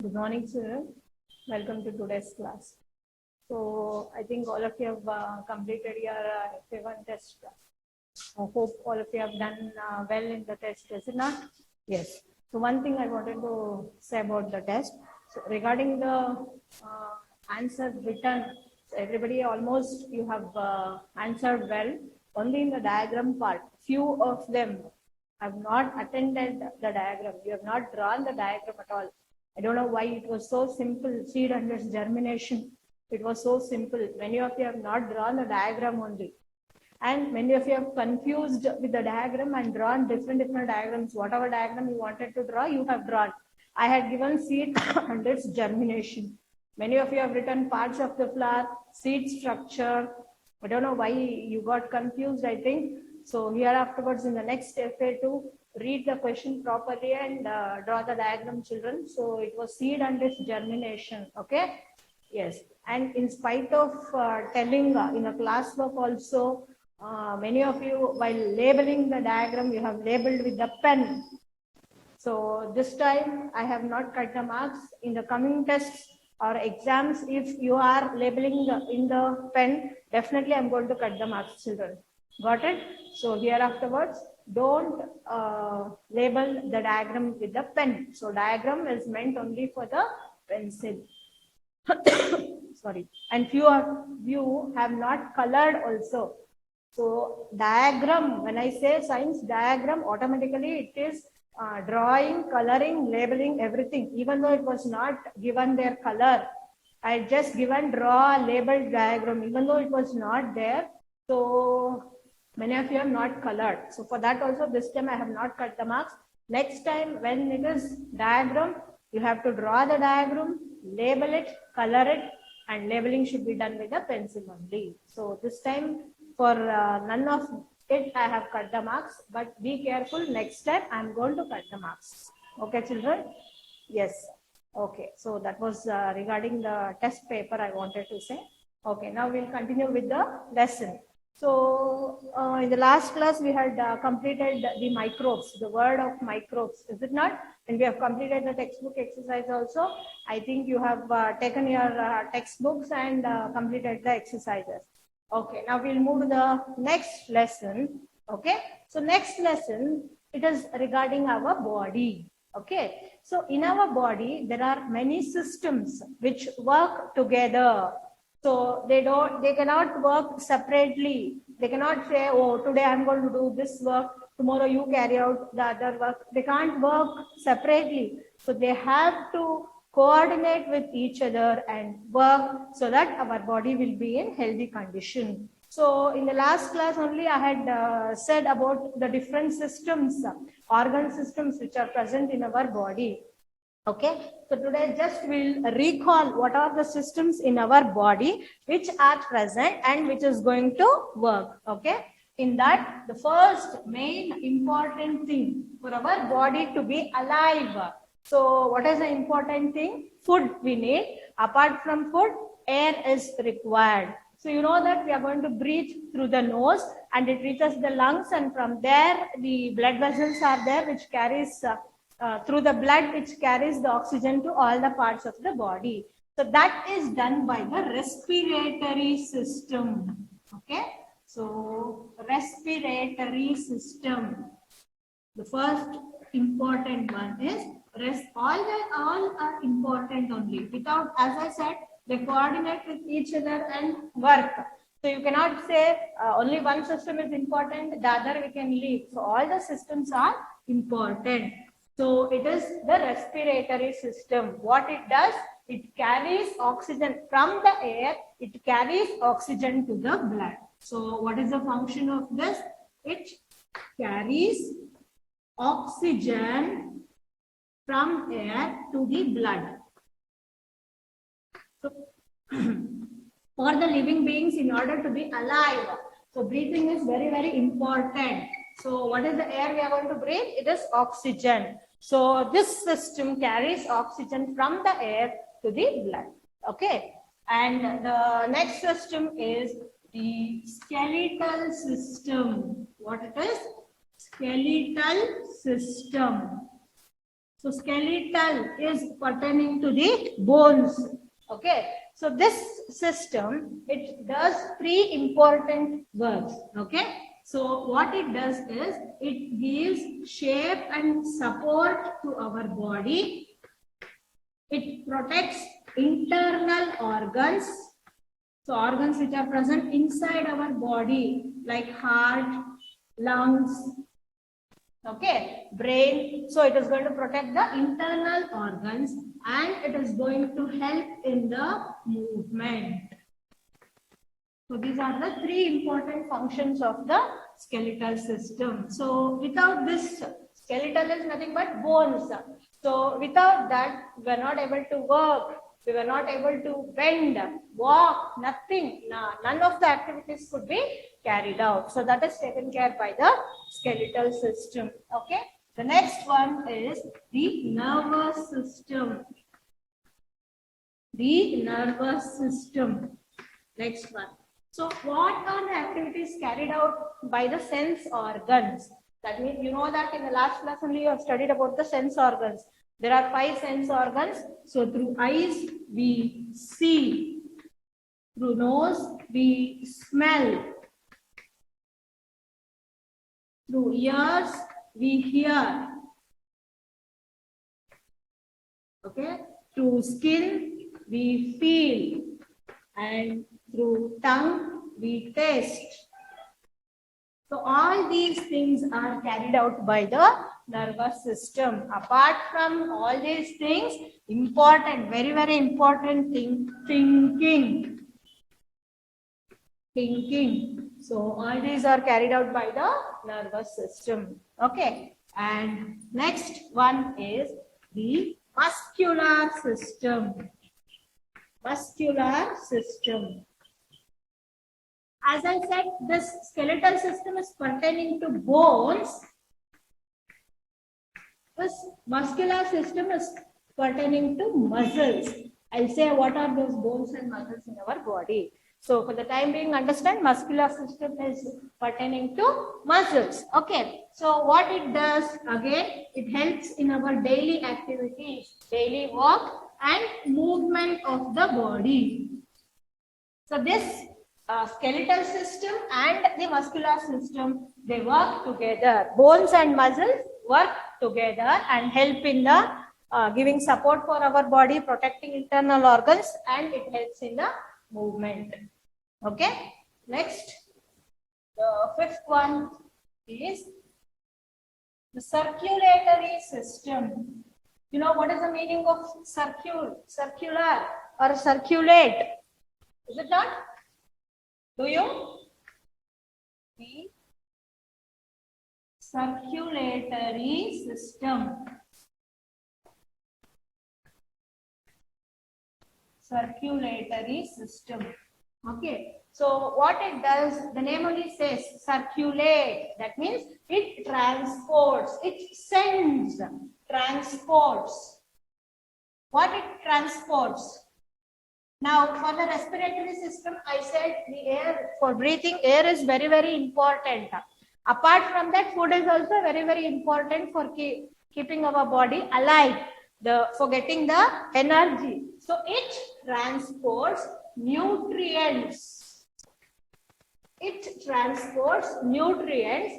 Good morning, children. Welcome to today's class. So, I think all of you have completed your FA1 test. I hope all of you have done well in the test, is it not? Yes. So, one thing I wanted to say about the test. So, regarding the answers written, so everybody almost you have answered well. Only in the diagram part, few of them have not attended the diagram. You have not drawn the diagram at all. I don't know why it was so simple, seed and its germination. It was so simple. Many of you have not drawn the diagram only. And many of you have confused with the diagram and drawn different diagrams. Whatever diagram you wanted to draw, you have drawn. I had given seed and its germination. Many of you have written parts of the flower, seed structure. I don't know why you got confused, I think. So here afterwards in the next FA2, read the question properly and draw the diagram, children. So it was seed and its germination. Okay. Yes. And in spite of telling in a classwork also, many of you while labeling the diagram, you have labeled with the pen. So this time I have not cut the marks. In the coming tests or exams, if you are labeling in the pen, definitely I'm going to cut the marks, children. Got it? So here afterwards, don't label the diagram with the pen. So diagram is meant only for the pencil. Sorry. And few of you have not colored also. So diagram, when I say science diagram, automatically it is drawing, coloring, labeling, everything. Even though it was not given their color, I just given draw labeled diagram, even though it was not there. So many of you have not colored. So for that also, this time I have not cut the marks. Next time when it is diagram, you have to draw the diagram, label it, color it, and labeling should be done with a pencil only. So this time for none of it, I have cut the marks, but be careful. Next time I am going to cut the marks. Okay, children? Yes. Okay. So that was regarding the test paper I wanted to say. Okay. Now we'll continue with the lesson. So in the last class, we had completed the microbes, the word of microbes, is it not? And we have completed the textbook exercise also. I think you have taken your textbooks and completed the exercises. Okay, now we'll move to the next lesson. Okay, so next lesson, it is regarding our body. Okay, so in our body, there are many systems which work together. So they cannot work separately. They cannot say, oh, today I'm going to do this work, tomorrow you carry out the other work. They can't work separately. So they have to coordinate with each other and work so that our body will be in healthy condition. So in the last class only I had said about the different systems, organ systems which are present in our body. Okay, so today just we'll recall what are the systems in our body which are present and which is going to work. Okay, in that the first main important thing for our body to be alive. So what is the important thing? Food we need. Apart from food, air is required. So you know that we are going to breathe through the nose and it reaches the lungs, and from there the blood vessels are there which carries through the blood, which carries the oxygen to all the parts of the body. So that is done by the respiratory system. Okay, so respiratory system. The first important one is all are important only. Without, as I said, they coordinate with each other and work. So you cannot say only one system is important, the other we can leave. So all the systems are important. So it is the respiratory system. What it does, it carries oxygen from the air, it carries oxygen to the blood. So what is the function of this? It carries oxygen from air to the blood. So for the living beings, in order to be alive, so breathing is very, very important. So what is the air we are going to breathe? It is oxygen. So this system carries oxygen from the air to the blood. Okay. And the next system is the skeletal system. What it is? Skeletal system. So skeletal is pertaining to the bones. Okay. So this system, it does three important works. Okay. So what it does is it gives shape and support to our body. It protects internal organs. So organs which are present inside our body like heart, lungs, okay, brain. So it is going to protect the internal organs and it is going to help in the movement. So these are the three important functions of the skeletal system. So without this, skeletal is nothing but bones. So without that, we are not able to work. We were not able to bend, walk, nothing. None of the activities could be carried out. So that is taken care by the skeletal system. Okay. The next one is the nervous system. The nervous system. Next one. So what are the activities carried out by the sense organs? That means you know that in the last class only you have studied about the sense organs. There are 5 sense organs. So through eyes we see. Through nose we smell. Through ears we hear. Okay. Through skin we feel. And through tongue we taste. So all these things are carried out by the nervous system. Apart from all these things, important, very, very important thing, thinking. Thinking. So all these are carried out by the nervous system. Okay. And next one is the muscular system. Muscular system. As I said, this skeletal system is pertaining to bones. This muscular system is pertaining to muscles. I'll say what are those bones and muscles in our body. So for the time being, understand muscular system is pertaining to muscles. Okay. So what it does, again, it helps in our daily activities, daily work and movement of the body. So this skeletal system and the muscular system, they work together. Bones and muscles work together and help in the giving support for our body, protecting internal organs, and it helps in the movement. Okay. Next, the fifth one is the circulatory system. You know what is the meaning of circular or circulate? Is it not? Do you? The circulatory system. Circulatory system. Okay. So what it does, the name only says circulate. That means it transports, it sends, transports. What it transports? Now, for the respiratory system, I said the air, for breathing, air is very, very important. Apart from that, food is also very, very important for keeping our body alive, for getting the energy. So, it transports nutrients. It transports nutrients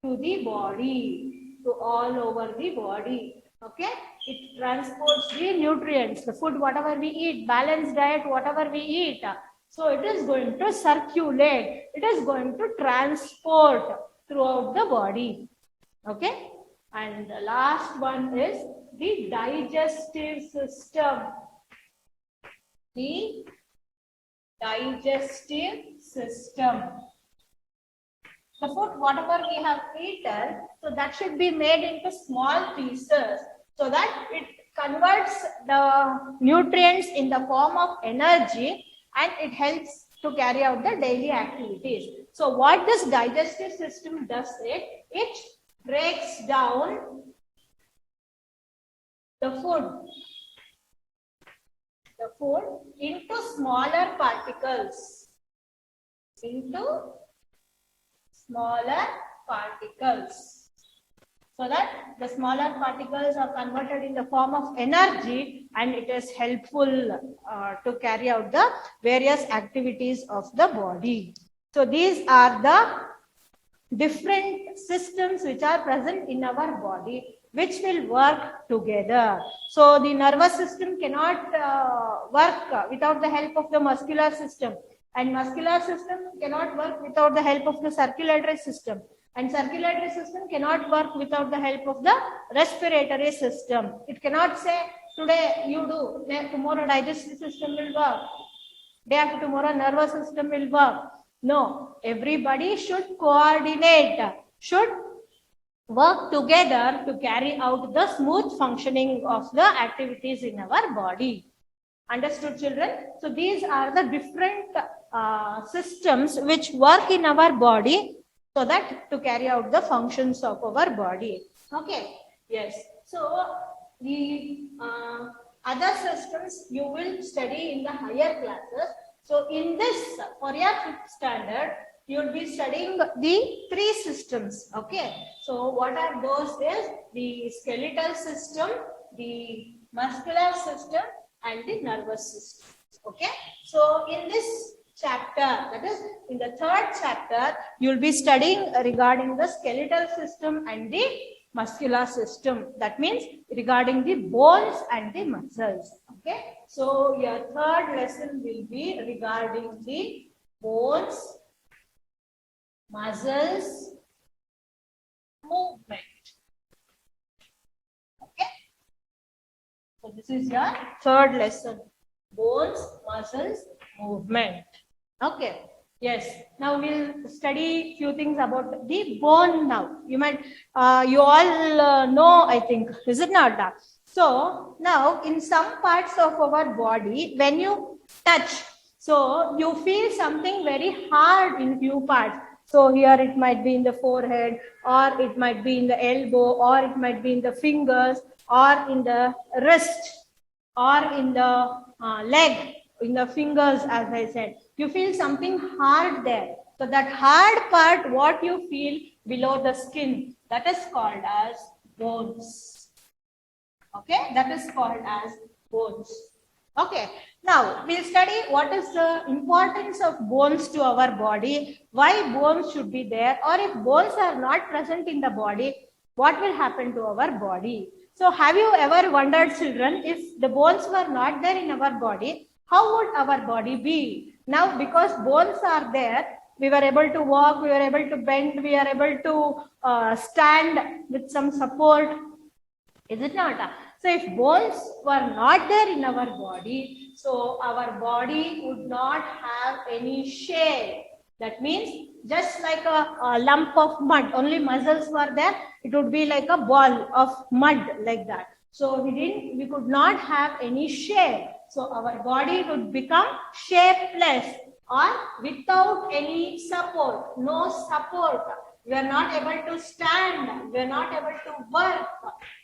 to the body, to all over the body. Okay. It transports the nutrients, the food, whatever we eat, balanced diet, whatever we eat. So it is going to circulate. It is going to transport throughout the body. Okay. And the last one is the digestive system. The digestive system. The food, whatever we have eaten, so that should be made into small pieces so that it converts the nutrients in the form of energy and it helps to carry out the daily activities. So what this digestive system does it breaks down the food into smaller particles. so that the smaller particles are converted in the form of energy, and it is helpful to carry out the various activities of the body. So these are the different systems which are present in our body, which will work together. So the nervous system cannot work without the help of the muscular system, and muscular system cannot work without the help of the circulatory system, and circulatory system cannot work without the help of the respiratory system. It cannot say today you do, tomorrow digestive system will work, day after tomorrow nervous system will work. No, everybody should coordinate, should work together to carry out the smooth functioning of the activities in our body. Understood, children? So these are the different systems which work in our body, so that to carry out the functions of our body. Okay, yes. So the other systems you will study in the higher classes. So in this, for your 5th standard, you will be studying the 3 systems. Okay, so what are those? Is the skeletal system, the muscular system, and the nervous system. Okay, so in this chapter, that is in the 3rd chapter, you will be studying regarding the skeletal system and the muscular system. That means regarding the bones and the muscles. Okay, so your 3rd lesson will be regarding the bones, muscles, movement. Okay, so this is your 3rd lesson, bones, muscles, movement. Okay, yes. Now we'll study few things about the bone now. You might, you all know, I think, is it not? So now in some parts of our body, when you touch, so you feel something very hard in few parts. So here it might be in the forehead, or it might be in the elbow, or it might be in the fingers, or in the wrist, or in the leg, in the fingers, as I said. You feel something hard there. So that hard part, what you feel below the skin, that is called as bones. Okay, that is called as bones. Okay, now we'll study what is the importance of bones to our body, why bones should be there, or if bones are not present in the body, what will happen to our body. So have you ever wondered, children, if the bones were not there in our body, how would our body be? Now, because bones are there, we were able to walk, we were able to bend, we are able to stand with some support. Is it not? So if bones were not there in our body, so our body would not have any shape. That means just like a lump of mud, only muscles were there, it would be like a ball of mud like that. So we could not have any shape. So our body would become shapeless or without any support, no support. We are not able to stand, we are not able to work.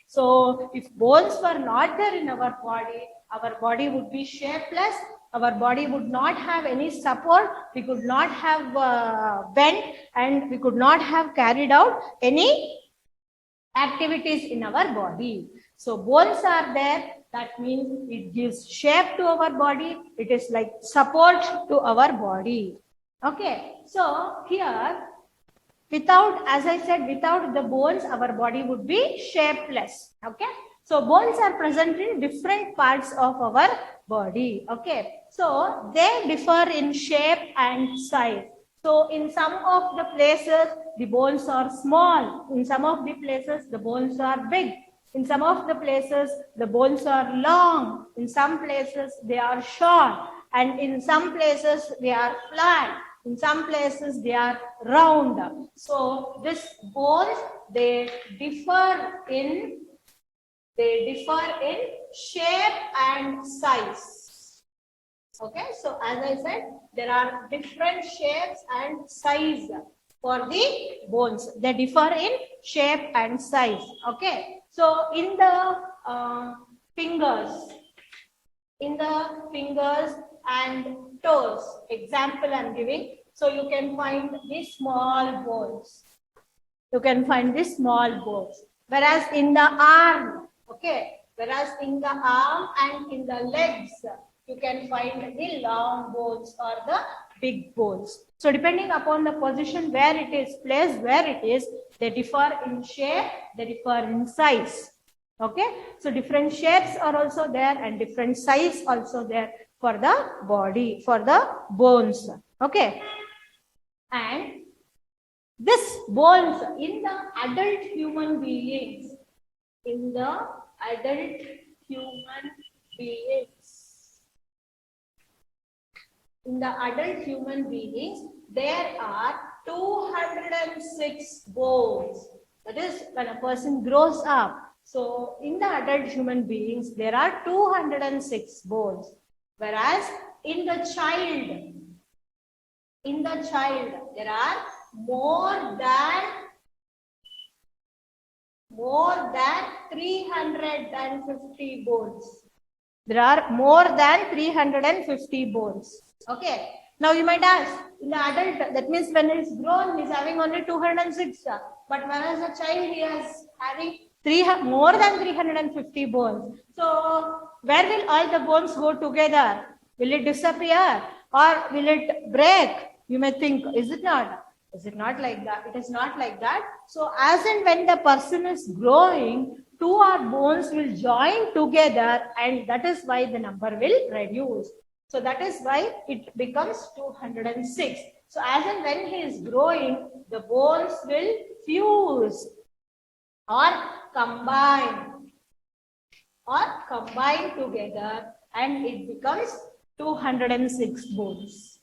So if bones were not there in our body would be shapeless, our body would not have any support, we could not have bent, and we could not have carried out any activities in our body. So bones are there, that means it gives shape to our body, it is like support to our body. Okay, so here, without, as I said, without the bones, our body would be shapeless. Okay, so bones are present in different parts of our body. Okay, so they differ in shape and size. So in some of the places, the bones are small. In some of the places, the bones are big. In some of the places, the bones are long. In some places, they are short. And in some places, they are flat. In some places, they are round. So this bones, they differ in shape and size. Okay, so as I said, there are different shapes and size for the bones. They differ in shape and size. Okay, so in the fingers and toes, example I'm giving. So you can find these small bones. You can find these small bones. Whereas in the arm, okay, whereas in the arm and in the legs, you can find the long bones or the big bones. So depending upon the position where it is placed, where it is, they differ in shape, they differ in size. Okay, so different shapes are also there and different size also there for the body, for the bones. Okay, and this bones in the adult human beings, in the adult human beings, in the adult human beings, there are 206 bones. That is when a person grows up. So in the adult human beings, there are 206 bones. Whereas in the child, there are more than 350 bones. There are more than 350 bones. Okay. Now you might ask, in the adult, that means when he is grown, he is having only 206. But whereas a child, he is having more than 350 bones. So where will all the bones go together? Will it disappear or will it break? You may think, is it not? Is it not like that? It is not like that. So as and when the person is growing, two or bones will join together and that is why the number will reduce. So that is why it becomes 206. So as and when he is growing, the bones will fuse or combine together and it becomes 206 bones.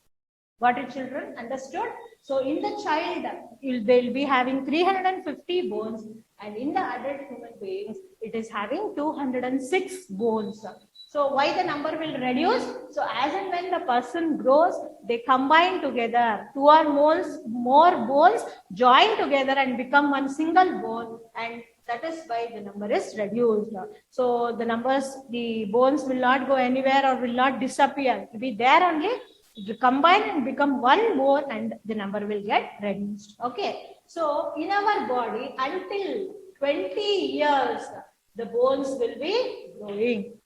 Got it, children? Understood? So in the child, they'll be having 350 bones and in the adult human beings, it is having 206 bones. So why the number will reduce? So as and when the person grows, they combine together. Two or more bones join together and become one single bone and that is why the number is reduced. So the bones will not go anywhere or will not disappear. It will be there only. It will combine and become one bone and the number will get reduced. Okay. So in our body, until 20 years, the bones will be growing.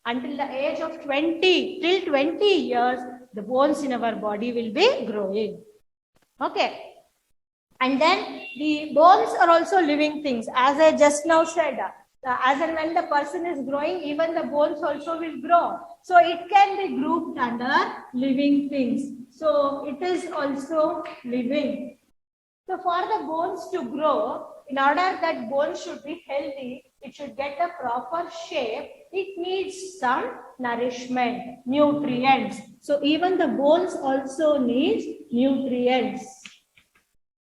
Until the age of 20, till 20 years, the bones in our body will be growing. Okay. And then the bones are also living things. As I just now said, as and when the person is growing, even the bones also will grow. So it can be grouped under living things. So it is also living. So for the bones to grow, in order that bones should be healthy, it should get a proper shape, it needs some nourishment, nutrients. So even the bones also needs nutrients.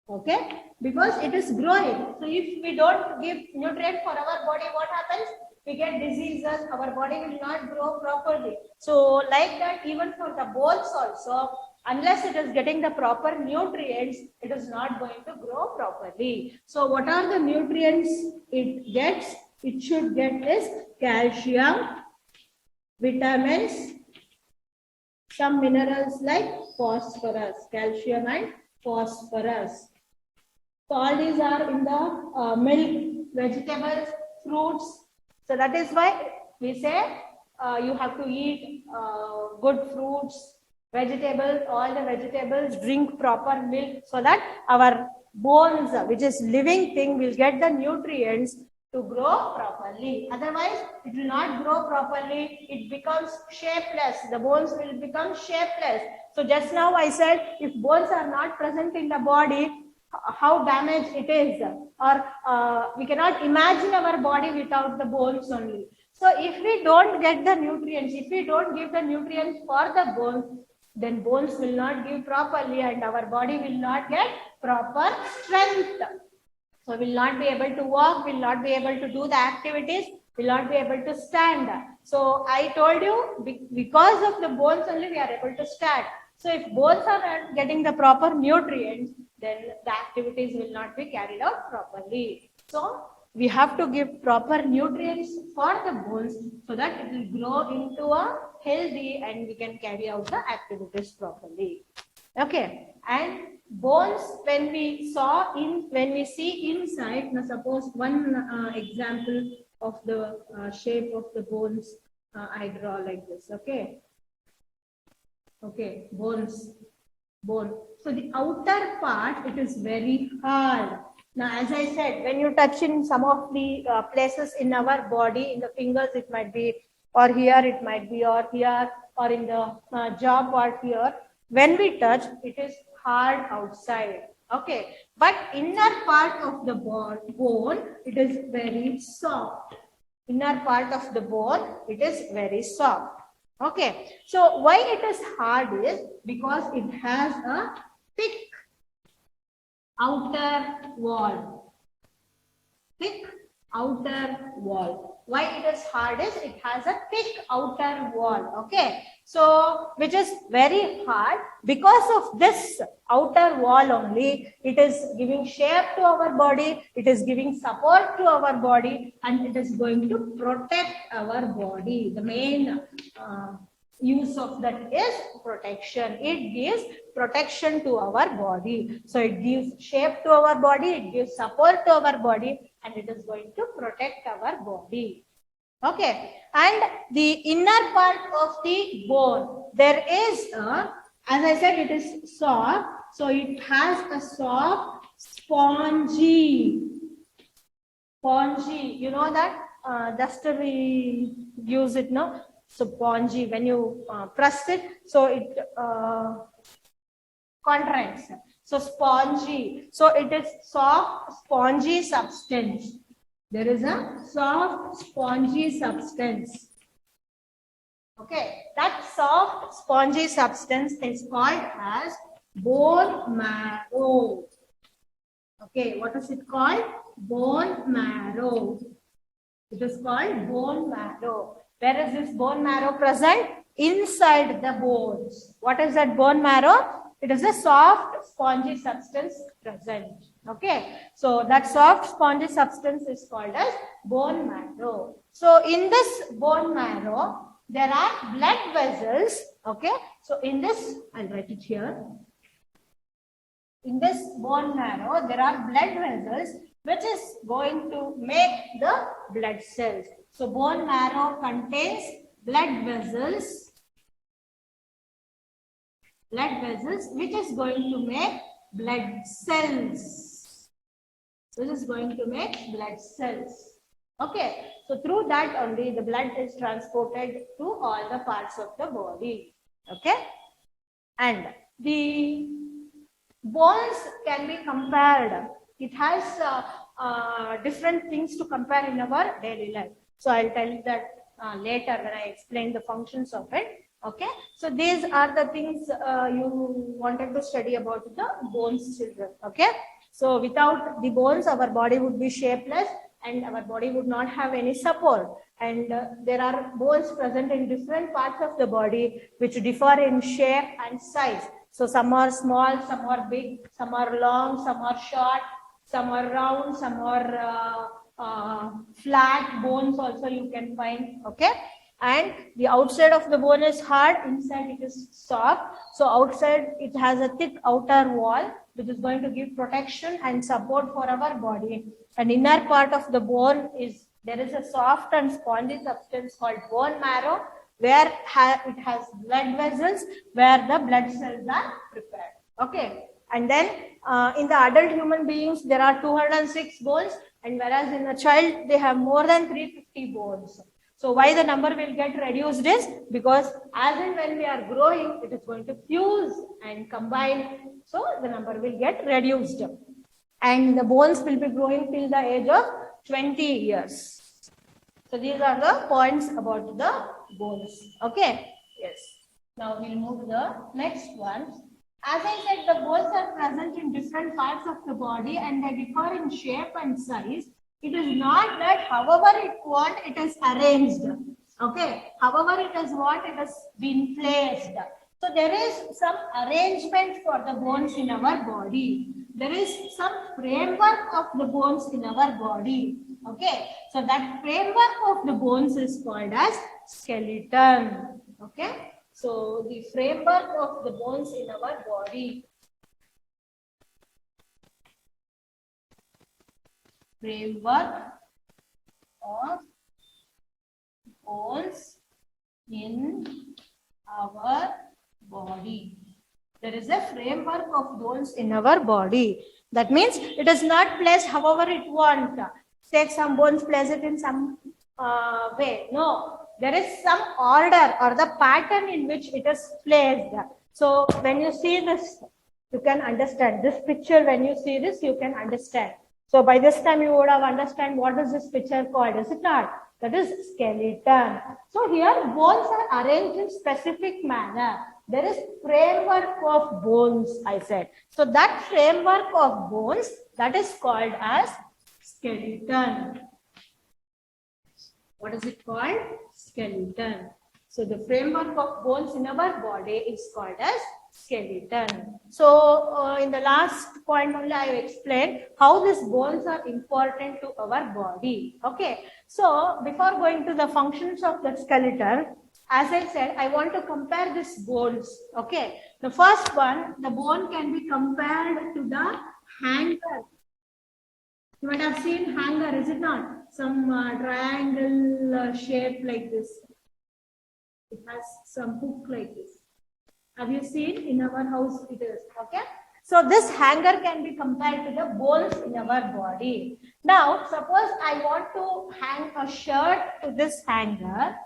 Okay, because it is growing. So if we don't give nutrient for our body, what happens? We get diseases, our body will not grow properly. So like that, even for the bones also, unless it is getting the proper nutrients, it is not going to grow properly. So what are the nutrients it gets? It should get is calcium, vitamins, some minerals like phosphorus, calcium and phosphorus. So all these are in the milk, vegetables, fruits. So that is why we say you have to eat good fruits, vegetables, all the vegetables, drink proper milk so that our bones, which is living thing, will get the nutrients to grow properly. Otherwise, it will not grow properly. It becomes shapeless. The bones will become shapeless. So just now I said, if bones are not present in the body, how damaged it is, or we cannot imagine our body without the bones only. So if we don't get the nutrients, if we don't give the nutrients for the bones, then bones will not give properly and our body will not get proper strength. So will not be able to walk, will not be able to do the activities, will not be able to stand. So I told you, because of the bones only we are able to stand. So if bones are not getting the proper nutrients, then the activities will not be carried out properly. So we have to give proper nutrients for the bones so that it will grow into a healthy and we can carry out the activities properly. Okay, and bones, when we see inside, now suppose one example of the shape of the bones, I draw like this. Okay, bones, bone. So the outer part, it is very hard. Now, as I said, when you touch in some of the places in our body, in the fingers, it might be, or here it might be, or here, or in the jaw part here. When we touch, it is hard outside. Okay, but inner part of the bone, it is very soft. Inner part of the bone, it is very soft. Okay, so why it is hard is because it has a thick outer wall. Thick outer wall. Why it is hard is it has a thick outer wall. Okay, so which is very hard. Because of this outer wall only, it is giving shape to our body, it is giving support to our body, and it is going to protect our body. The main use of that is protection. It gives protection to our body. So it gives shape to our body, it gives support to our body, and it is going to protect our body. Okay, and the inner part of the bone, there is a, as I said, it is soft, so it has a soft spongy, you know that just we use it now. So spongy, when you press it, so it contracts. So spongy, so it is soft spongy substance. There is a soft spongy substance. Okay, that soft spongy substance is called as bone marrow. Okay, what is it called? Bone marrow. It is called bone marrow. Where is this bone marrow present? Inside the bones. What is that bone marrow? It is a soft spongy substance present. Okay, so that soft spongy substance is called as bone marrow. So in this bone marrow, there are blood vessels. Okay, so in this, I'll write it here. In this bone marrow, there are blood vessels which is going to make the blood cells. So bone marrow contains blood vessels which is going to make blood cells. This is going to make blood cells. Okay, so through that only the blood is transported to all the parts of the body. Okay, and the bones can be compared. It has different things to compare in our daily life. So I'll tell you that later when I explain the functions of it. Okay, so these are the things you wanted to study about the bones, children. Okay, so without the bones, our body would be shapeless and our body would not have any support. And there are bones present in different parts of the body which differ in shape and size. So some are small, some are big, some are long, some are short, some are round, some are flat bones also you can find. Okay, and the outside of the bone is hard, inside it is soft. So outside it has a thick outer wall which is going to give protection and support for our body. And inner part of the bone is, there is a soft and spongy substance called bone marrow, where it has blood vessels where the blood cells are prepared. Okay, and then in the adult human beings there are 206 bones, and whereas in a child they have more than 350 bones. So why the number will get reduced is because as and when we are growing, it is going to fuse and combine. So the number will get reduced. And the bones will be growing till the age of 20 years. So these are the points about the bones. Okay. Yes. Now we'll move to the next one. As I said, the bones are present in different parts of the body and they differ in shape and size. It is not that however it is arranged. Okay. However it is what it has been placed. So there is some arrangement for the bones in our body. There is some framework of the bones in our body. Okay. So that framework of the bones is called as skeleton. Okay. So the framework of the bones in our body. Framework of bones in our body. There is a framework of bones in our body. That means it is not placed however it wants. Take some bones, place it in some way. No, there is some order or the pattern in which it is placed. So when you see this, you can understand. This picture, when you see this, you can understand. So by this time you would have understand what is this picture called, is it not? That is skeleton. So here bones are arranged in specific manner. There is framework of bones, I said. So that framework of bones, that is called as skeleton. What is it called? Skeleton. So the framework of bones in our body is called as skeleton. So in the last point only I explained how these bones are important to our body. Okay. So before going to the functions of the skeleton, as I said, I want to compare these bones. Okay. The first one, the bone can be compared to the hanger. You might have seen hanger, is it not? Some triangle shape like this. It has some hook like this. Have you seen? In our house it is. Okay. So this hanger can be compared to the bones in our body. Now, suppose I want to hang a shirt to this hanger.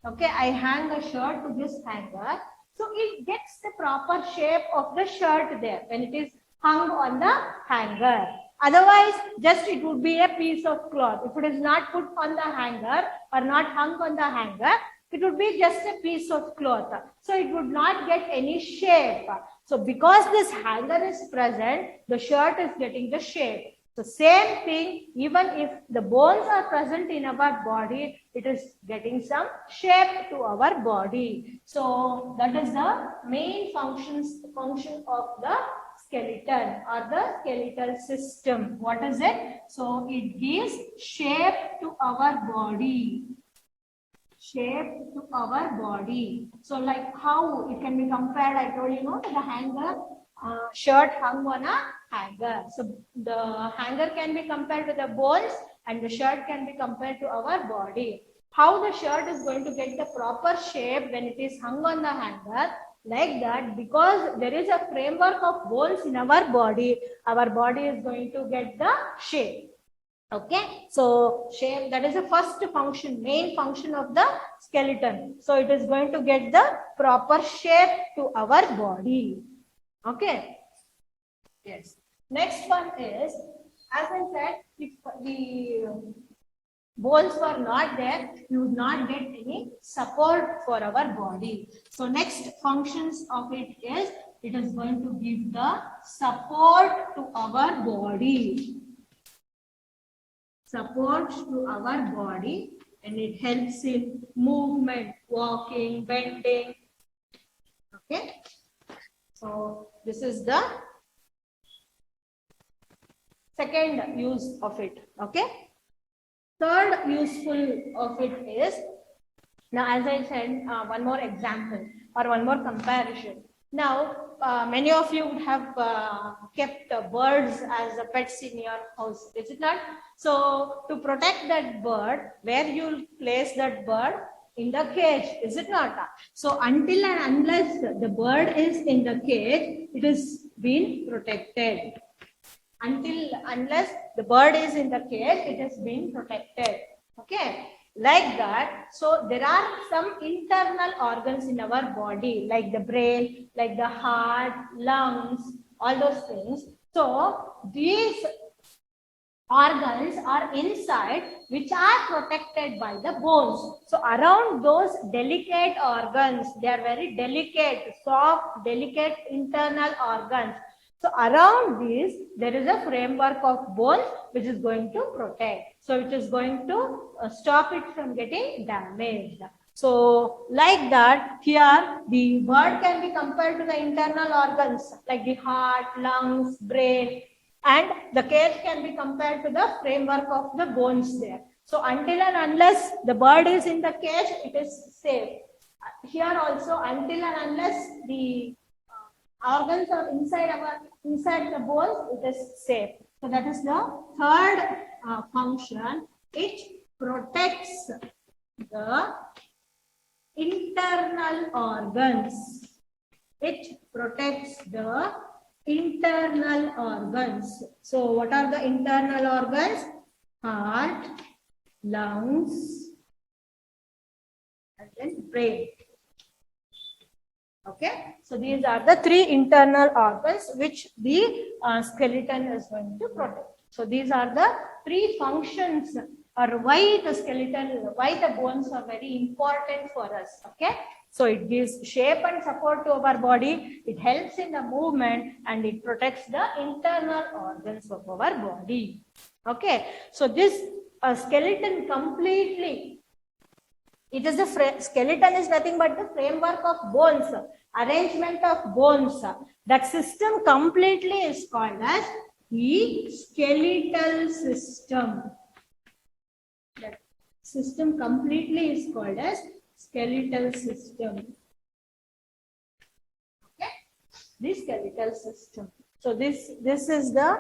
Okay, I hang a shirt to this hanger. So it gets the proper shape of the shirt there when it is hung on the hanger. Otherwise, just it would be a piece of cloth. If it is not put on the hanger or not hung on the hanger, it would be just a piece of cloth. So it would not get any shape. So because this hanger is present, the shirt is getting the shape. So same thing, even if the bones are present in our body, it is getting some shape to our body. So that is the main function of the skeleton or the skeletal system. What is it? So it gives shape to our body. Shape to our body. So like how it can be compared, I told you, to the hanger, shirt hung on a hanger. So the hanger can be compared to the bones and the shirt can be compared to our body. How the shirt is going to get the proper shape when it is hung on the hanger, like that, because there is a framework of bones in our body is going to get the shape. Okay, so shape, that is the first function, main function of the skeleton. So it is going to get the proper shape to our body. Okay. Yes. Next one is, as I said, if the bones were not there, you would not get any support for our body. So next functions of it is, it is going to give the support to our body. Support to our body, and it helps in movement, walking, bending. Okay. So this is the second use of it. Okay. Third useful of it is, now as I said, one more example or one more comparison. Now, many of you would have kept birds as pets in your house, is it not? So, to protect that bird, where you place that bird? In the cage, is it not? So, until and unless the bird is in the cage, it is being protected. Unless the bird is in the cage, it has been protected. Okay. Like that, so there are some internal organs in our body, like the brain, like the heart, lungs, all those things. So these organs are inside, which are protected by the bones. So around those delicate organs, they are very delicate, soft, delicate internal organs. So around these, there is a framework of bones which is going to protect. So it is going to stop it from getting damaged. So like that, here the bird can be compared to the internal organs like the heart, lungs, brain, and the cage can be compared to the framework of the bones there. So until and unless the bird is in the cage, it is safe. Here also, until and unless the organs are inside the bones, it is safe. So that is the third function. It protects the internal organs. It protects the internal organs. So what are the internal organs? Heart, lungs, and then brain. Okay, so these are the three internal organs which the skeleton is going to protect. So these are the three functions, or why the skeleton, why the bones are very important for us. Okay, so it gives shape and support to our body, it helps in the movement, and it protects the internal organs of our body. Okay, so this skeleton completely, it is the skeleton is nothing but the framework of bones, arrangement of bones. That system completely is called as the skeletal system. That system completely is called as skeletal system. Okay, the skeletal system. So this is the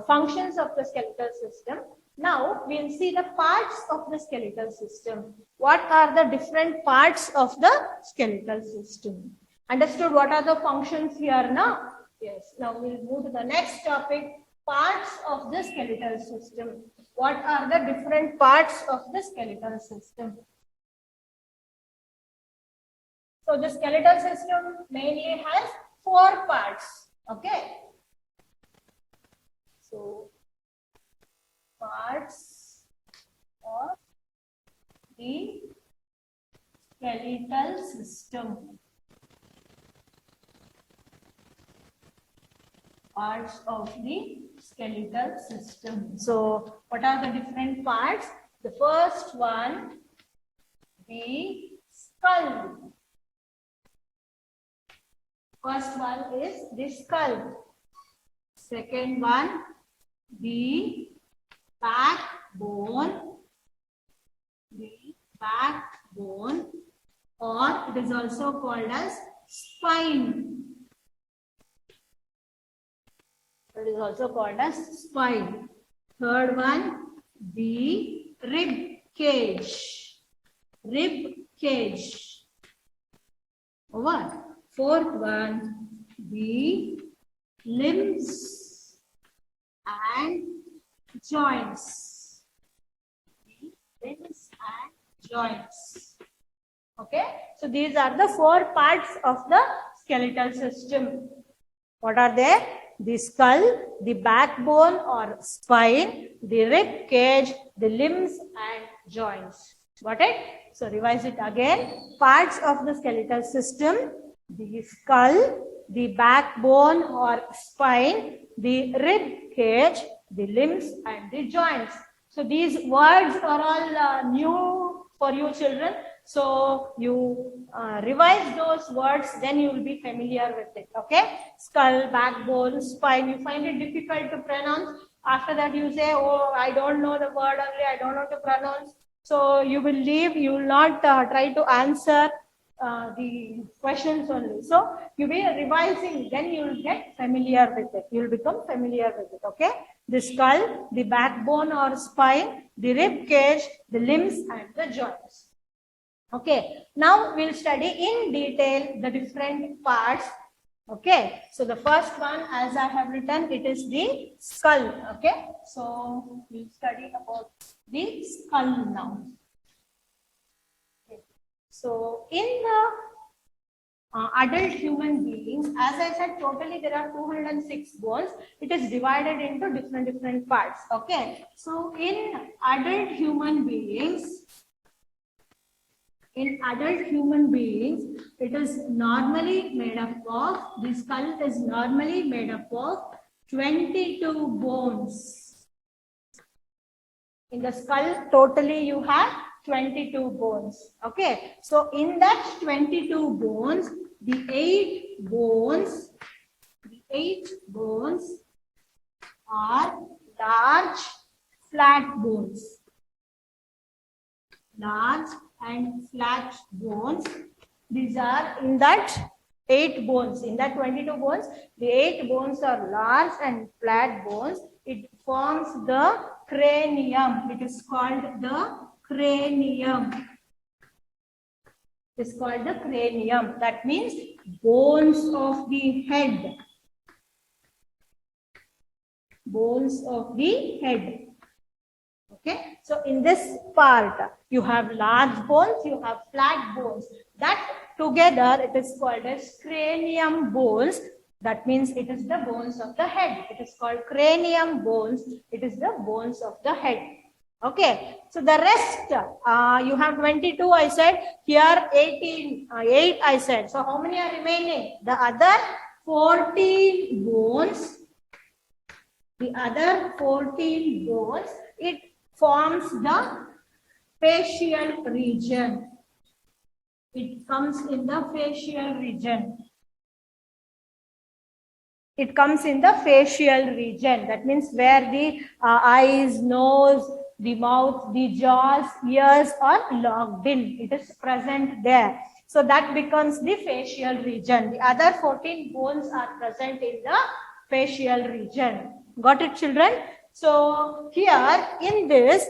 functions of the skeletal system. Now we'll see the parts of the skeletal system. What are the different parts of the skeletal system? Understood what are the functions here now? Yes. Now we'll move to the next topic, parts of the skeletal system. What are the different parts of the skeletal system? So the skeletal system mainly has 4 parts. Okay. So parts of the skeletal system. Parts of the skeletal system. So what are the different parts? The first one, the skull. First one is the skull. Second one, the backbone. The backbone, or it is also called as spine. It is also called as spine. Third one, the rib cage. Rib cage. Over. Fourth one, the limbs and joints. The limbs and joints. Okay, so these are the 4 parts of the skeletal system. What are they? The skull, the backbone or spine, the rib cage, the limbs and joints. Got it? So revise it again. Parts of the skeletal system: the skull, the backbone or spine, the rib cage, the limbs and the joints. So these words are all new for you children. So you revise those words, then you will be familiar with it. Okay, skull, backbone, spine. You find it difficult to pronounce. After that you say, oh, I don't know the word only, I don't know to pronounce. So you will leave, you will not try to answer the questions only. So you will be revising, then you will get familiar with it. You will become familiar with it. Okay, the skull, the backbone or spine, the rib cage, the limbs and the joints. Okay, now we'll study in detail the different parts. Okay, so the first one, as I have written, it is the skull. Okay, so we'll study about the skull now. Okay. So in the adult human beings, as I said, totally there are 206 bones. It is divided into different parts. Okay, so in adult human beings, it is normally made up of, the skull is normally made up of 22 bones. In the skull, totally you have 22 bones. Okay, so in that 22 bones, the 8 bones are large flat bones. Large and flat bones, These are in that 8 bones. In that 22 bones, the 8 bones are large and flat bones. It forms the cranium. It is called the cranium. It is called the cranium. That means bones of the head. Bones of the head. Okay, so in this part, you have large bones, you have flat bones. That together, it is called as cranium bones. That means it is the bones of the head. It is called cranium bones. It is the bones of the head. Okay, so the rest, you have 22, I said. Here 18, 8, I said. So how many are remaining? The other 14 bones. The other 14 bones, it forms the facial region. It comes in the facial region. It comes in the facial region. That means where the eyes, nose, the mouth, the jaws, ears are locked in. It is present there. So that becomes the facial region. The other 14 bones are present in the facial region. Got it, children? So here in this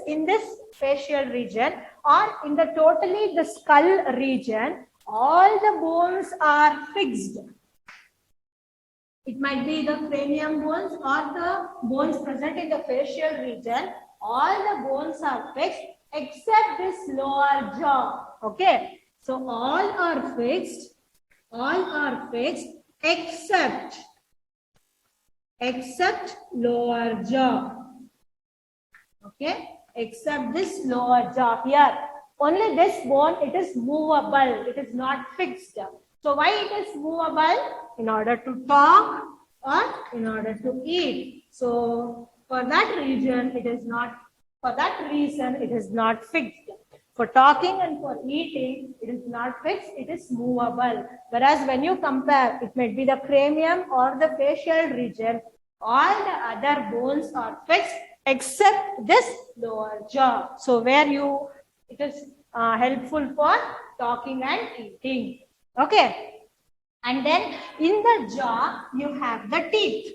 facial region, or in the totally the skull region, all the bones are fixed. It might be the cranium bones or the bones present in the facial region. All the bones are fixed except this lower jaw. Okay. So all are fixed. All are fixed except lower jaw. Okay. Except this lower jaw here. Only this bone, it is movable. It is not fixed. So why it is movable? In order to talk or in order to eat. So for that reason, it is not fixed. For talking and for eating, it is not fixed, it is movable. Whereas when you compare, it might be the cranium or the facial region, all the other bones are fixed except this lower jaw. So where it is helpful for talking and eating. Okay. And then in the jaw, you have the teeth.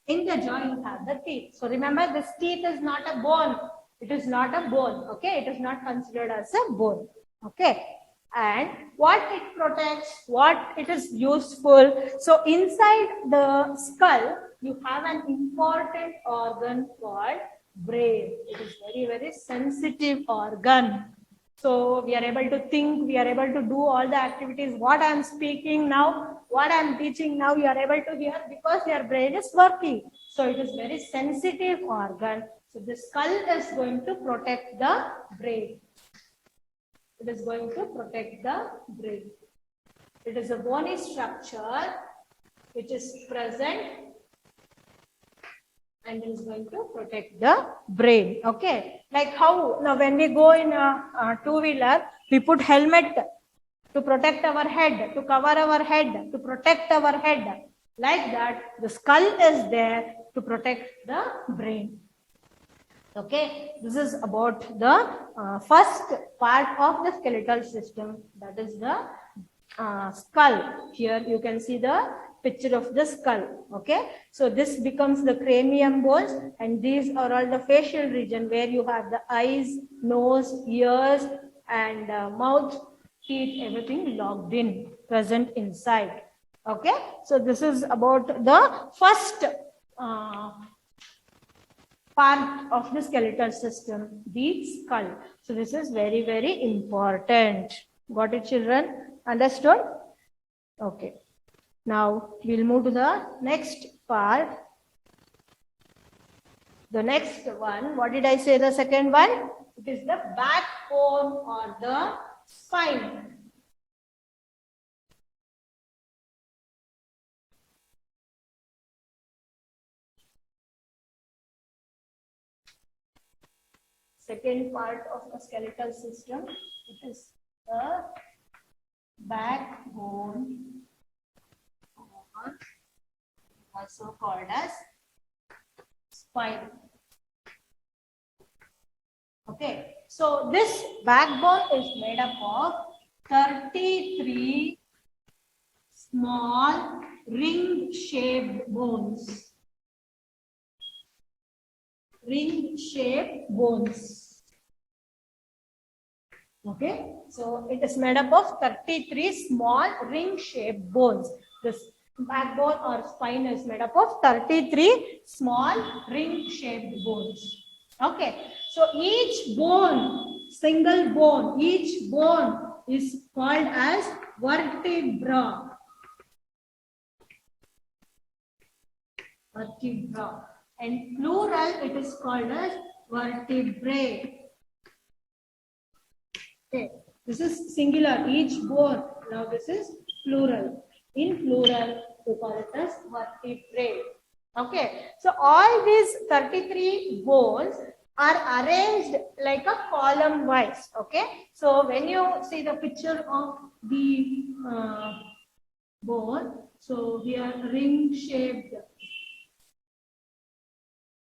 In the jaw, you have the teeth. So remember, this teeth is not a bone. It is not a bone. Okay. It is not considered as a bone. Okay. And what it protects, what it is useful. So inside the skull, you have an important organ called brain. It is very, very sensitive organ. So we are able to think, we are able to do all the activities. What I am speaking now, what I am teaching now, you are able to hear because your brain is working. So it is very sensitive organ. So the skull is going to protect the brain. It is going to protect the brain. It is a bony structure which is present and it is going to protect the brain. Okay. Like how now when we go in a two-wheeler, we put helmet to protect our head, to cover our head, to protect our head. Like that, the skull is there to protect the brain. Okay, this is about the first part of the skeletal system, that is the skull. Here you can see the picture of the skull. Okay, so this becomes the cranium bones, and these are all the facial region where you have the eyes, nose, ears, and mouth, teeth, everything locked in, present inside. Okay, so this is about the first part of the skeletal system, the skull. So this is very, very important. Got it, children? Understood? Okay. Now we'll move to the next part. The next one, what did I say the second one? It is the backbone or the spine. Second part of the skeletal system, it is the backbone, or also called as spine. Okay, so this backbone is made up of 33 small ring-shaped bones. Ring-shaped bones. Okay, so it is made up of 33 small ring-shaped bones. This backbone or spine is made up of 33 small ring-shaped bones. Okay, so each bone, single bone, each bone is called as vertebra. Vertebra. And plural, it is called as vertebrae. Okay, this is singular, each bone. Now this is plural. In plural, we call it as vertebrae. Okay, so all these 33 bones are arranged like a column wise. Okay, so when you see the picture of the bone, so here ring shaped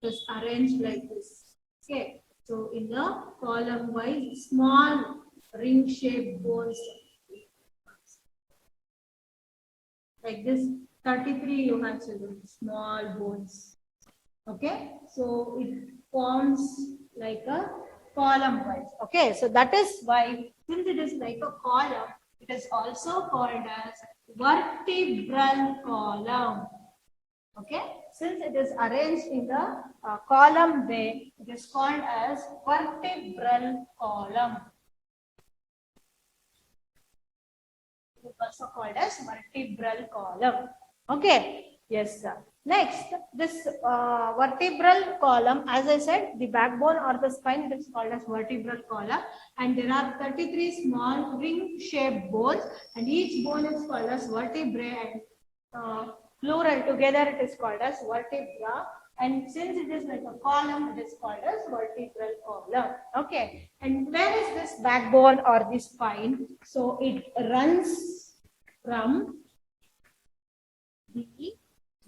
is arranged like this. Okay, so in the column wise, small ring shaped bones like this. 33 you have children, small bones. Okay, so it forms like a column wise. Okay, so that is why, since it is like a column, it is also called as vertebral column. Okay, since it is arranged in the column way, it is called as vertebral column. It is also called as vertebral column. Okay, yes, sir. Next, this vertebral column, as I said, the backbone or the spine, it is called as vertebral column, and there are 33 small ring-shaped bones, and each bone is called as vertebrae, and plural together it is called as vertebra, and since it is like a column, it is called as vertebral column. Okay, and where is this backbone or the spine? So it runs from the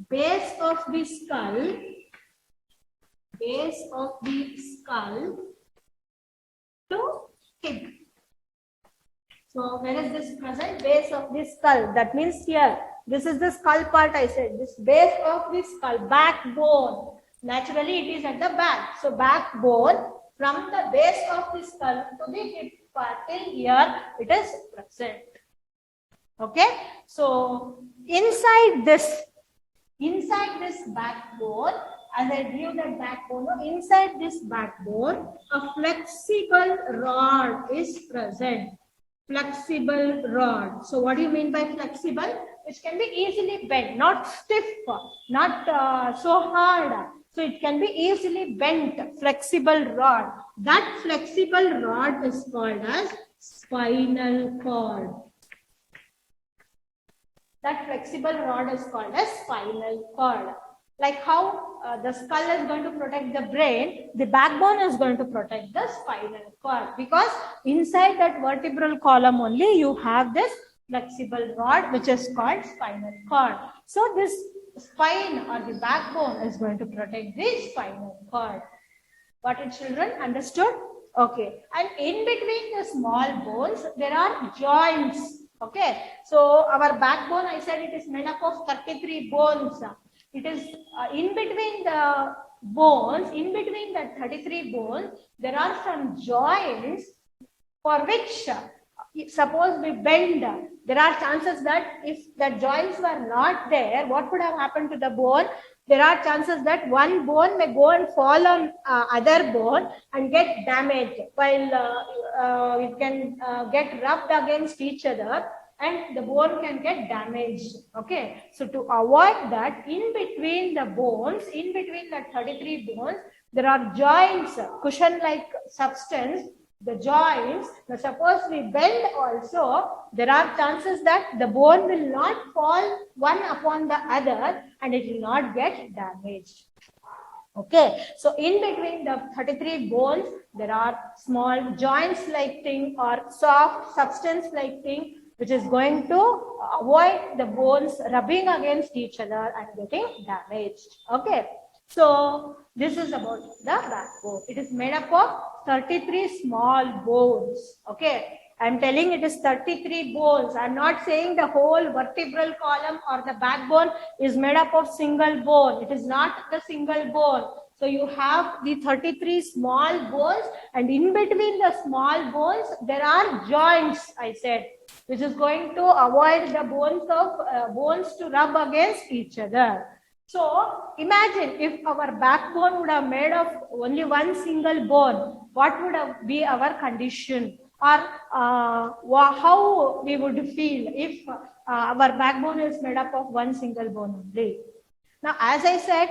base of the skull, to hip. So where is this present? Base of the skull. That means here, this is the skull part I said. This base of the skull, backbone. Naturally it is at the back. So backbone from the base of the skull to the hip part till here, it is present. Okay. So inside this backbone, as I drew that backbone, inside this backbone, a flexible rod is present. Flexible rod. So what do you mean by flexible? Which can be easily bent, not stiff, not so hard. So it can be easily bent, flexible rod. That flexible rod is called as spinal cord. That flexible rod is called as spinal cord. Like how the skull is going to protect the brain, the backbone is going to protect the spinal cord, because inside that vertebral column only you have this flexible rod which is called spinal cord. So this spine or the backbone is going to protect the spinal cord. Got it, children? Understood? Okay. And in between the small bones, there are joints. Okay. So our backbone, I said it is made up of 33 bones. It is in between the bones, in between the 33 bones, there are some joints for which, suppose we bend, there are chances that if the joints were not there, what would have happened to the bone? There are chances that one bone may go and fall on other bone and get damaged, while it can get rubbed against each other, and the bone can get damaged. Okay, so to avoid that, in between the bones, in between the 33 bones, there are joints, cushion-like substance. The joints, now suppose we bend also, there are chances that the bone will not fall one upon the other and it will not get damaged. Okay, so in between the 33 bones, there are small joints like thing or soft substance like thing, which is going to avoid the bones rubbing against each other and getting damaged. Okay, So this is about the backbone. It is made up of 33 small bones. Okay. I'm telling it is 33 bones. I'm not saying the whole vertebral column or the backbone is made up of single bone. It is not the single bone. So you have the 33 small bones, and in between the small bones, there are joints, I said, which is going to avoid the bones to rub against each other. So imagine if our backbone would have made of only one single bone, what would be our condition? Or how we would feel if our backbone is made up of one single bone only. Now, as I said,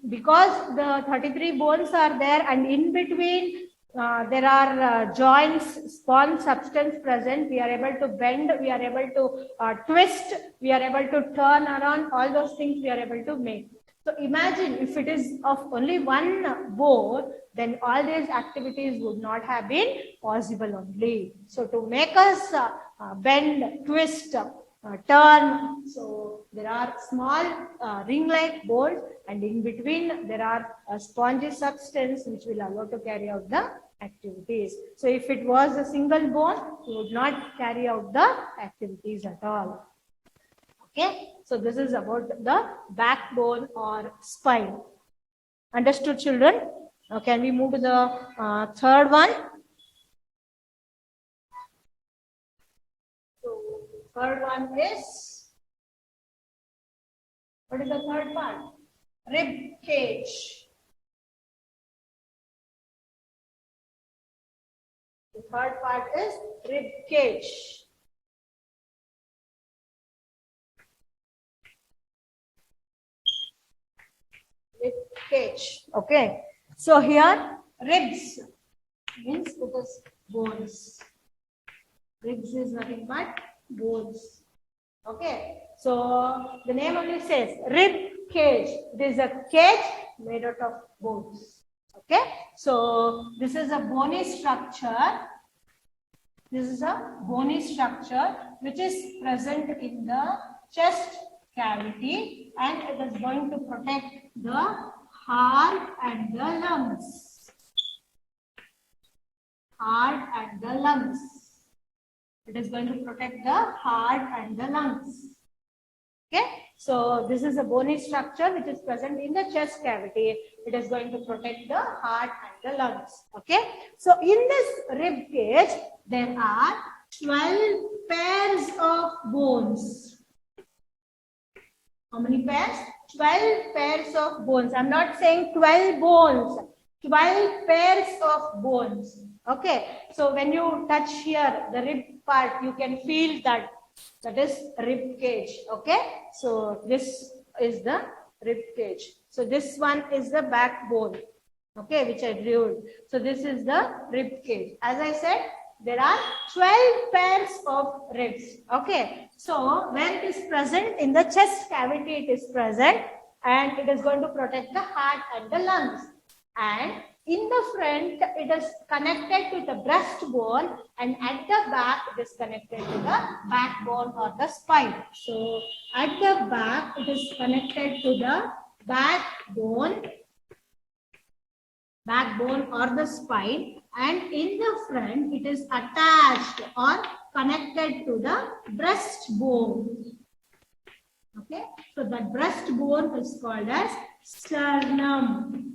because the 33 bones are there, and in between there are joints, sponge substance present, we are able to bend, we are able to twist, we are able to turn around, all those things we are able to make. So imagine if it is of only one bone, then all these activities would not have been possible only. So to make us bend, twist, turn, so there are small ring-like bones, and in between there are spongy substance which will allow to carry out the activities. So if it was a single bone, we would not carry out the activities at all. Okay, so this is about the backbone or spine. Understood, children? Now can we move to the third one? So third one is, what is the third part? Rib cage. The third part is rib cage. Rib cage. Okay. So here ribs means it is bones. Ribs is nothing but bones. Okay. So the name only says rib cage. It is a cage made out of bones. Okay. So this is a bony structure. This is a bony structure which is present in the chest cavity, and it is going to protect the heart and the lungs. Heart and the lungs. It is going to protect the heart and the lungs. Okay. So this is a bony structure which is present in the chest cavity. It is going to protect the heart and the lungs. Okay. So in this rib cage, there are 12 pairs of bones. How many pairs? 12 pairs of bones. I'm not saying 12 bones. 12 pairs of bones. Okay. So when you touch here, the rib part, you can feel that. That is rib cage. Okay. So this is the rib cage. So this one is the backbone. Okay, which I drew. So this is the rib cage. As I said, there are 12 pairs of ribs. Okay. So when it is present in the chest cavity, it is present, and it is going to protect the heart and the lungs. And in the front, it is connected to the breastbone, and at the back, it is connected to the backbone or the spine. So at the back, it is connected to the backbone or the spine, and in the front, it is attached or connected to the breastbone. Okay, so that breastbone is called as sternum.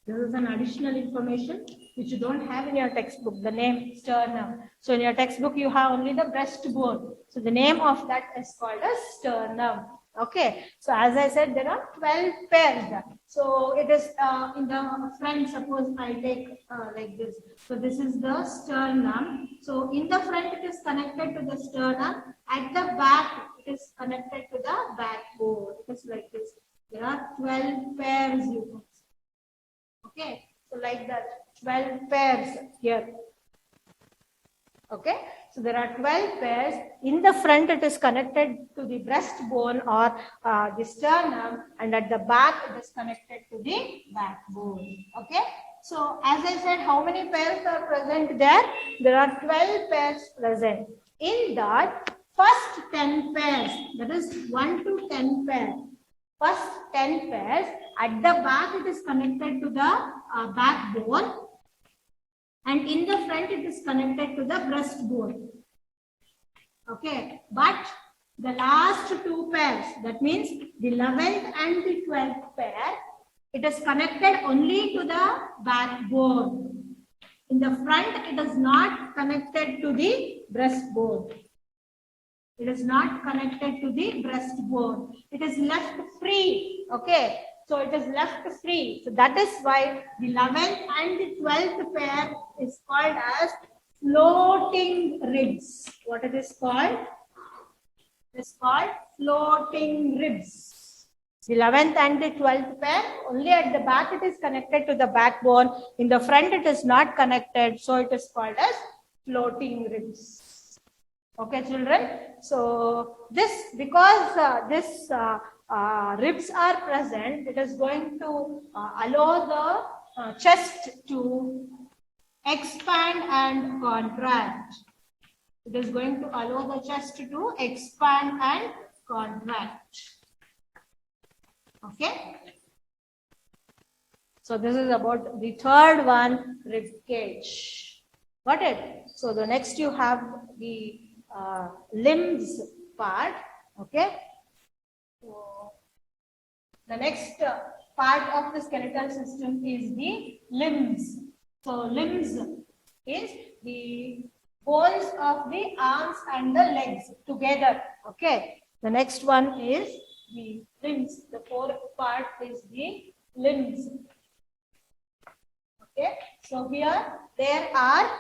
This is an additional information which you don't have in your textbook, the name sternum. So in your textbook, you have only the breastbone. So the name of that is called as sternum. Okay. So as I said, there are 12 pairs. So it is in the front, suppose I take like this. So this is the sternum. So in the front, it is connected to the sternum. At the back, it is connected to the backbone. It is like this. There are 12 pairs, you can see. Okay, so like that, 12 pairs here. Okay, so there are 12 pairs. In the front, it is connected to the breastbone or the sternum, and at the back, it is connected to the backbone. Okay, so as I said, how many pairs are present there? There are 12 pairs present. In that, first 10 pairs, that is 1 to 10 pairs. First 10 pairs. At the back, it is connected to the backbone. And in the front, it is connected to the breastbone. Okay. But the last 2 pairs, that means the 11th and the 12th pair, it is connected only to the backbone. In the front, it is not connected to the breastbone. It is not connected to the breastbone. It is left free. Okay. So it is left free. So that is why the 11th and the 12th pair is called as floating ribs. What it is called? It is called floating ribs. The 11th and the 12th pair, only at the back it is connected to the backbone. In the front it is not connected. So it is called as floating ribs. Okay, children. So this, because this ribs are present, it is going to allow the chest to expand and contract. It is going to allow the chest to expand and contract. Okay. So this is about the third one, rib cage. Got it? So the next you have the limbs part. Okay. So the next part of the skeletal system is the limbs. So limbs is the bones of the arms and the legs together. Okay. The next one is the limbs. The fourth part is the limbs. Okay. So here there are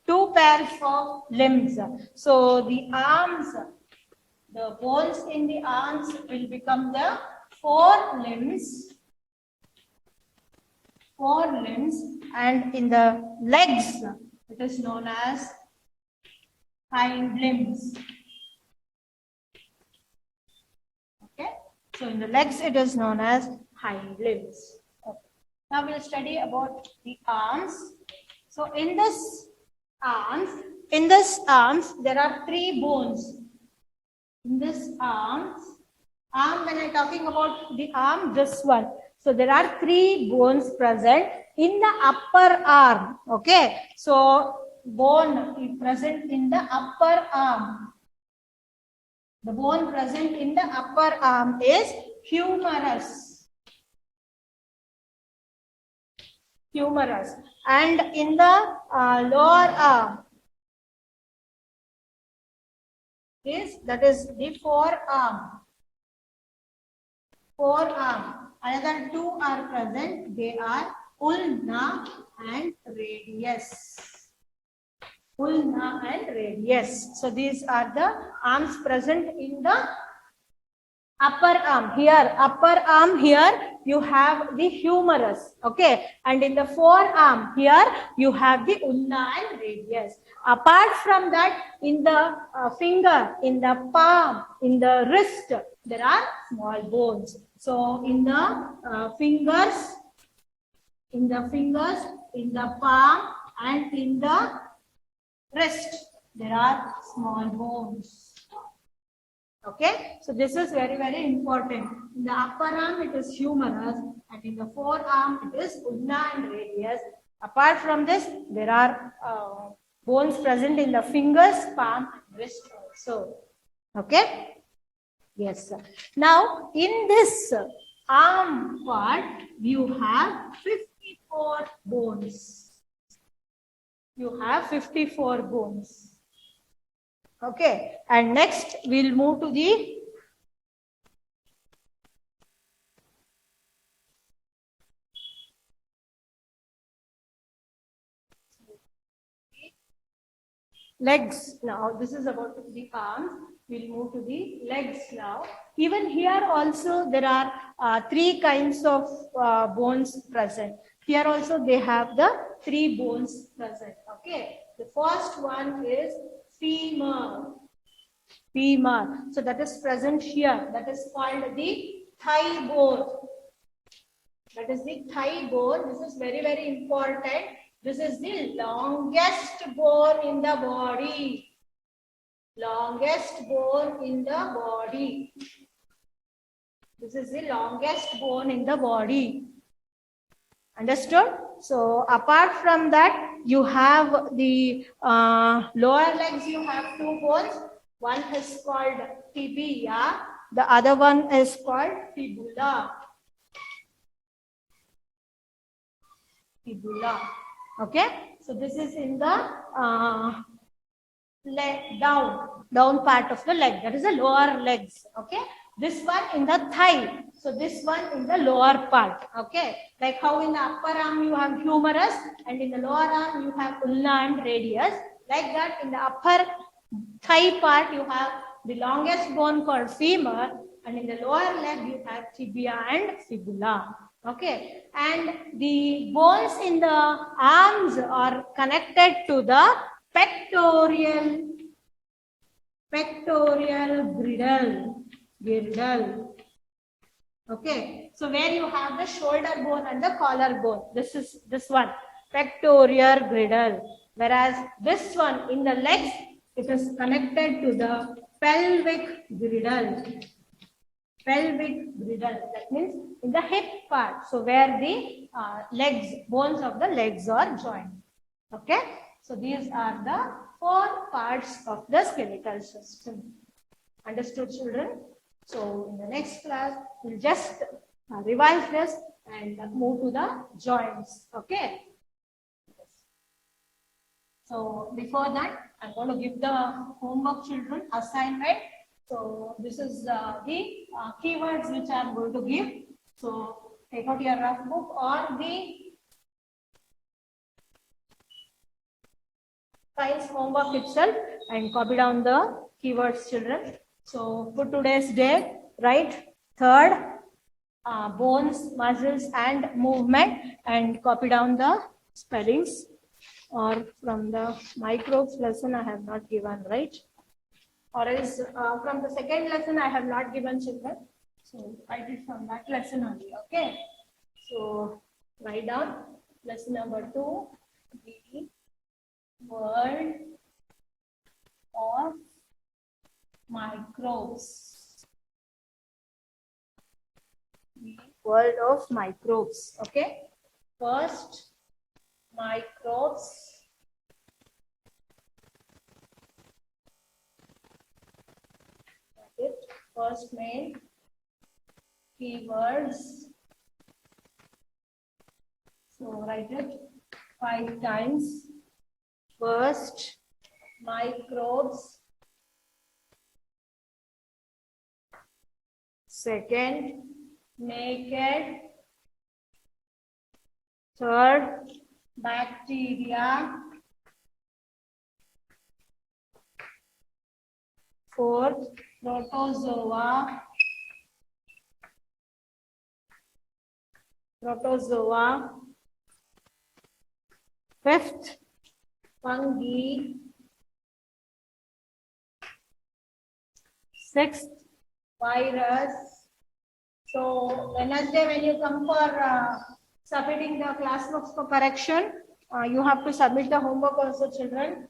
2 pairs of limbs. So the arms, the bones in the arms will become the 4 limbs. 4 limbs, and in the legs it is known as hind limbs. Okay. So in the legs it is known as hind limbs. Okay. Now we'll study about the arms. So in this arms there are 3 bones. In this arm when I'm talking about the arm, this one. So there are 3 bones present in the upper arm. Okay. So bone is present in the upper arm. The bone present in the upper arm is humerus. Humerus. And in the lower arm, that is the forearm. Forearm. Another 2 are present. They are ulna and radius. Ulna and radius. So these are the arms present in the upper arm. Here, upper arm, here you have the humerus. Okay. And in the forearm, here you have the ulna and radius. Apart from that, in the finger, in the palm, in the wrist, there are small bones. So in the fingers, in the palm, and in the wrist, there are small bones. Okay, so this is very, very important. In the upper arm, it is humerus, and in the forearm, it is ulna and radius. Apart from this, there are bones present in the fingers, palm, and wrist also. Okay. Yes, sir. Now, in this arm part, you have 54 bones. You have 54 bones. Okay. And next, we'll move to the legs. Now, this is about the arms. We'll move to the legs now. Even here also there are 3 kinds of bones present. Here also they have the 3 bones present. Okay. The first one is femur. Femur. So that is present here. That is called the thigh bone. That is the thigh bone. This is very, very important. This is the longest bone in the body. Longest bone in the body. This is the longest bone in the body. Understood? So apart from that, you have the lower legs, you have two bones. One is called tibia, the other one is called fibula. Fibula. Okay? So this is in the leg down part of the leg. That is the lower legs. Okay? This one in the thigh. So this one in the lower part. Okay? Like how in the upper arm you have humerus and in the lower arm you have ulna and radius. Like that in the upper thigh part you have the longest bone called femur and in the lower leg you have tibia and fibula. Okay? And the bones in the arms are connected to the pectoral girdle. Okay, so where you have the shoulder bone and the collar bone. This is this one, pectoral girdle. Whereas this one in the legs, it is connected to the pelvic girdle. Pelvic girdle. That means in the hip part. So where the bones of the legs are joined. Okay. So these are the 4 parts of the skeletal system. Understood, children? So in the next class, we'll just revise this and move to the joints. Okay. So before that, I'm going to give the homework, children, assignment. So this is the keywords which I'm going to give. So take out your rough book or the science homework itself and copy down the keywords, children. So for today's day, write third, bones, muscles and movement and copy down the spellings. Or from the microbes lesson I have not given, right? Or else from the second lesson I have not given, children. So write it from that lesson only, okay? So write down lesson number 2, the world of microbes. The world of microbes, okay? First, microbes. First main keywords. So write it 5 times. First, microbes. Second, naked. Third, bacteria. Fourth, protozoa. Fifth, fungi. Sixth, virus. So Wednesday when you come for submitting the class notes for correction, you have to submit the homework also, children.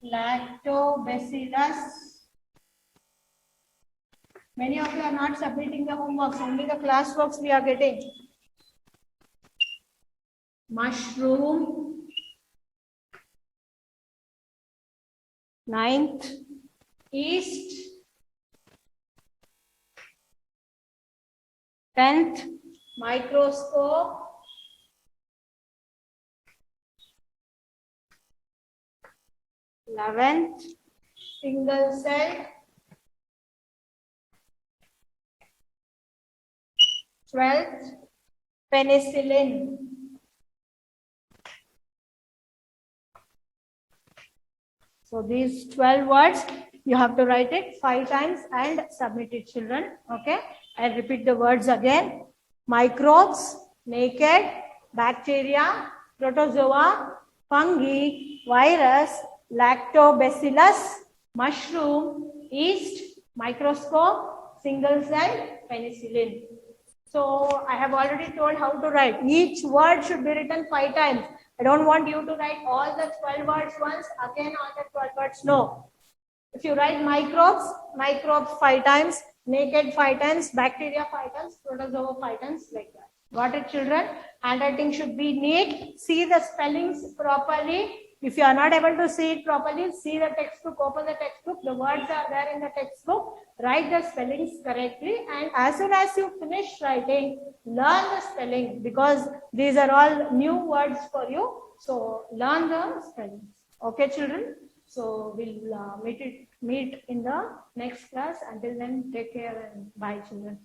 Lactobacillus. Many of you are not submitting the homeworks, only the class works we are getting. Mushroom. 9th, yeast. 10th, microscope. 11th, single cell. 12th, penicillin. So these 12 words, you have to write it 5 times and submit it, children. Okay. I'll repeat the words again. Microbes, naked, bacteria, protozoa, fungi, virus, lactobacillus, mushroom, yeast, microscope, single cell, penicillin. So I have already told how to write. Each word should be written 5 times. I don't want you to write all the 12 words once, again all the 12 words. No. If you write microbes, microbes 5 times, naked 5 times, bacteria 5 times, protozoa 5 times, like that. Got it, children? Handwriting should be neat. See the spellings properly. If you are not able to see it properly, see the textbook, open the textbook. The words are there in the textbook. Write the spellings correctly. And as soon as you finish writing, learn the spelling, because these are all new words for you. So learn the spellings. Okay, children? So we'll meet in the next class. Until then, take care and bye, children.